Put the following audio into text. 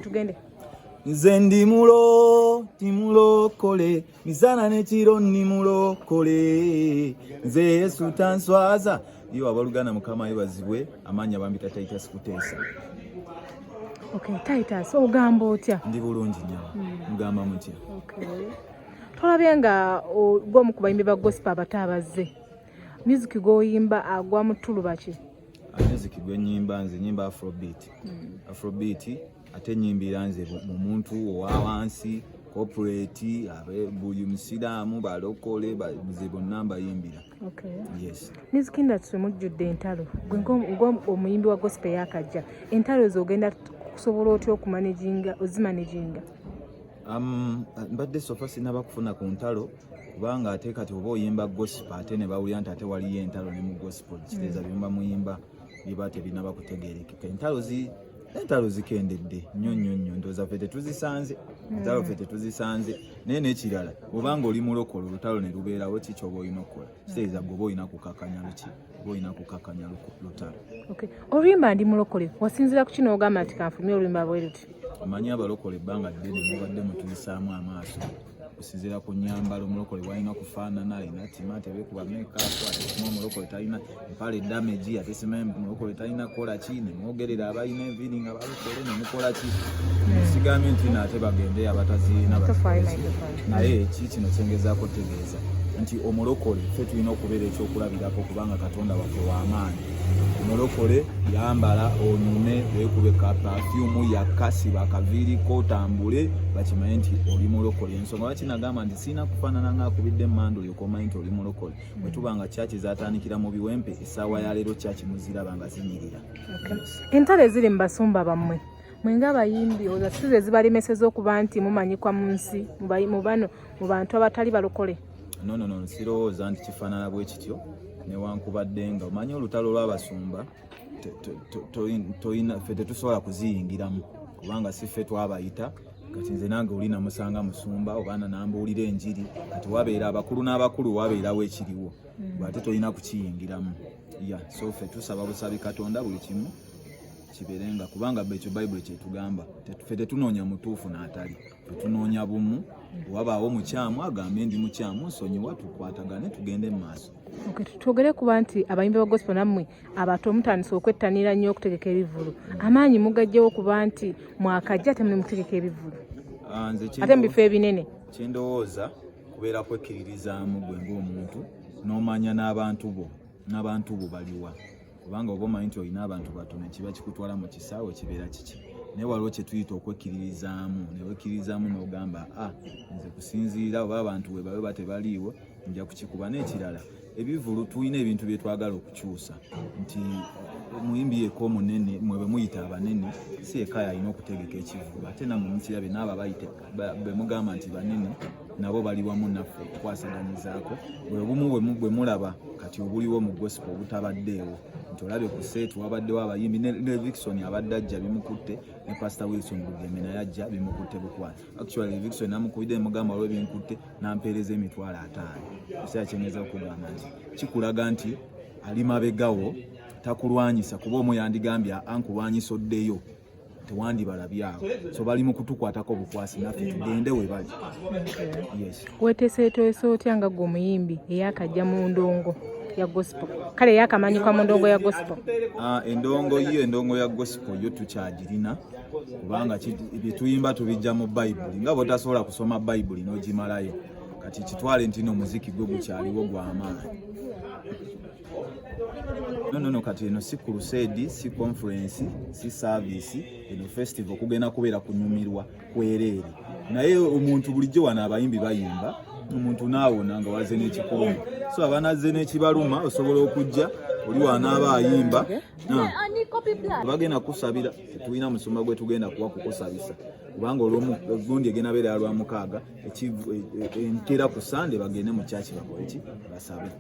Tugende. Nze ndi mulokole misana n'ekiro ndi mulokole nze Yesu tanswaza iyo abalugana mukama yebazibwe amanya bambita Titus kuteesa. Okay, Titus ogamba otya? Ndi bulungi nnyo. Mugamba mutya? Okay. Tolabye nga gwo mu kubayimbi ba gospel abataabaze. Music goyimba agwa mutulu baki? Music gwe nyimba nze nyimba Afrobeat. Afrobeat ate nyimbira nze mu muntu owawansi corporate abe buli musiramu balokole bazibo namba yimbira. Okay. Yes. Music industry mujjudde entalo. Gwe ngo omuyimbi wa gospel yakajja. Entalo zogenda kusobola otyo okumanaginga ozimanaginga. Mbadde sofa sinaba kufuna ku ntalo kubanga ate kati oba oyimba gospel ate ne bawulira nti ate waliyo entalo ne mu gospel kiteeza byomba muyimba biba tebinaba kutegeerekeka. Entalo zikendedde nnyo ndoza ffe tetuzisanze. Entalo ffe tetuzisanze naye n'ekirala obanga oli mulokole olutalo ne lubeerawo ki ky'oba olina okukola kitegeeza gwe oba olina kukakanya luki oba olina kukakanya lutalo. Okay. Oluyimba ndi mulokole wasinzira ku kino ogamba nti kanfumye oluyimba bwe luti? Omanyi abalokole ebbanga ddene mubadde mutuyisaamu amaaso okusinziira ku nnyambala omulokole bwalina kufaanana alina tima tebekuba mekaapu ate omulokole talina empale damage ate simanyi omulokole talina kukola ki ne mwogerera abalina enviiri nga balokole ne mukola ki sigamye nti naate bagende abataziina naye kino kyengezaako otegeeza nti omulokole ffe tulina okubeera ekyokulabirako kubanga Katonda waffe w'amaanyi. Omulokole yambala onyume beekube ka perfume yakasiba akaviiriko otambule bakimanye nti oli mulokole. Ensonga lwaki nagamba nti sirina kufaanana ng'akubidde emmando olyoka omanyi nti oli mulokole. Bwe tuba nga kyaki zaatandikira mu biwempe essaawa ya leero kyaki muziraba nga zinyirira. Entalo eziri mu basumba bammwe mwe ng'abayimbi ozasize zibalemeseza okuba nti mumanyikwa mu nsi mu bantu abatali balokole? No, sirowooza nti kifaanana bwe kityo newankubadde nga omanyi olutalo lw'abasumba ffe tetusobola kuziyingiramu kubanga si ffe twabayita. Kati nze nange oli namusanga musumba obaana nambuulira enjiri kati wabeera abakulu n'abakulu wabeerawo ekiriwo ate tolina kukiyingiramu. So ffe tusaba busabi Katonda buli kimu kibeerenga kubanga ekyo Bayibuli kyetugamba ffe tetunoonya mutuufu n'atali tetunoonya bumu. Wabaawo mukyamu agambe ndi mukyamu nsonyiwa tukwatagane tugende mu maaso. Okay, twogere kuba nti abayimbi ba gospel nammwe abato mutandise okwettanira nnyo okutegeka ebivulu. Amaanyi mugajjawo kuba nti mwakajja ate muli mutegeka ebivulu ate mu bifo ebinene. Kyendowooza kubeera kwekkiririzaamu gwe ng'omuntu n'omanya n'abantu bo baliwa kubanga oba omanyi nti olina abantu batono kiba kikutwala mu kisaawe kibeera kiki. Naye waliwo kye tuyita okwekkiririzaamu newekkiririzaamu n'ogamba nze kusinziira oba abantu bwe babe batebaliiwo nja kukikuba. N'ekirala ebivulu tulina ebintu bye twagala okukyusa nti omuyimbi yeka omunene mwe bwe muyita abanene si eka alina okutegeka ekivulu ate nammwe mukirabye n'abo abayite be mugamba nti banene nabo bali wamu naffe okukwasaganyizaako bwe bumu bwe mulaba kati obuliwo mu gospel obutabaddeewo nti olabye ku seetu wabaddewo abayimbi ne Vicson abadde ajja bimukutte ne Pastor Wilson Bugeme naye ajja bimukutte bukwasi. Actually Vicson namukubidde mugamba olwo binkutte nampeereza emitwalo 5. Ekiseera kyengeza okugamba nti kikulaga nti ali mabegawo takulwanyisa kuba omwe yandigambye ankulwanyisa oddeyo tewandibalabyawo so bali mu kutukwatako bukwasi naffe tugende we bali. Yes. Weeteeseteese otya nga gwe omuyimbi eyakajja mu ndongo ya gospel kale yakamanyikwa mu ndongo ya gospel? Endongo ya gospel yo tukyagirina kubanga bituyimba tubijja mu Bayibuli nga botasobola kusoma Bayibuli n'ogimalayo kati kitwale nti n'omuziki gwe gukyaliwo gw'amaanyi. No, kati eno si crusade, si conference, si service, eno festival kugenda kubeera kunyumirwa kwereere. Naye omuntu bulijjo wano abayimbi bayimba, omuntu naawona nga waze n'ekikuuma. So abanaze n'ekibaluma osobola okujja oli wanaaba ayimba bagenda kusabira tetulina musumba gwe tugenda kuwa kukusabisa kubanga olw'ogundi egenda beera ya Lwamukaaga enkeera ku Sande bagende mu kyaki bakole ki basabe.